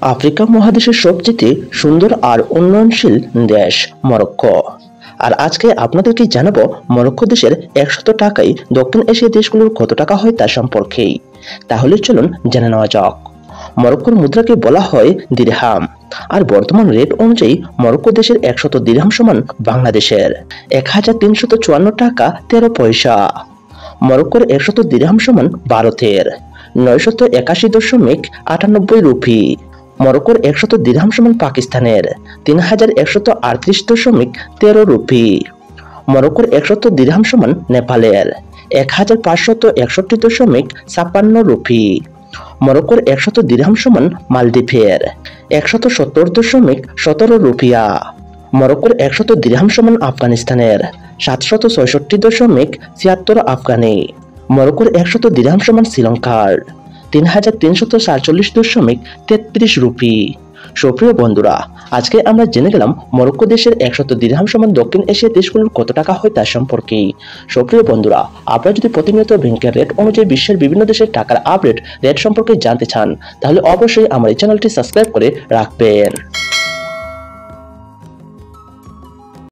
Africa মহাদেশের সবচেয়ে সুন্দর আর উন্নয়নশীল দেশ মরক্কো। আর আজকে আপনাদেরকে জানাবো মরক্কো দেশের 100 টাকায় দক্ষিণ এশিয়ার দেশগুলোর কত টাকা হয় তা সম্পর্কেই। তাহলে চলুন জেনে নেওয়া যাক। মরক্কোর মুদ্রাকে বলা হয় দিরহাম, আর বর্তমান রেট অনুযায়ী মরক্কো দেশের 100 দিরহাম সমান বাংলাদেশের 1354 টাকা 13 পয়সা। মরক্কোর 100 দিরহাম সমান ভারতের 981.98 রুপি। মরক্কোর 100 দিরহাম সমান পাকিস্তানের 3138.13 রুপি। মরক্কোর 100 দিরহাম সমান নেপালের 1561.56 রুপি। মরক্কোর 100 দিরহাম সমান মালদ্বীপের 170.17 রুপিয়া। মরক্কোর 100 দিরহাম সমান আফগানিস্তানের 766.76 আফগানি। মরক্কোর 100 দিরহাম সমান শ্রীলঙ্কার 3347.33 রুপি। সুপ্রিয় বন্ধুরা, আজকে আমরা জেনে গেলাম মরক্কো দেশের 100 দিরহাম সমান দক্ষিণ এশিয়ার দেশগুলোর কত টাকা হয় তার সম্পর্কে। সুপ্রিয় বন্ধুরা, আপনারা যদি প্রতিনিয়ত ব্যাংকের রেট অনুযায়ী বিশ্বের বিভিন্ন দেশের টাকার আপডেট রেট সম্পর্কে জানতে চান, তাহলে অবশ্যই আমার এই চ্যানেলটি সাবস্ক্রাইব করে রাখবেন।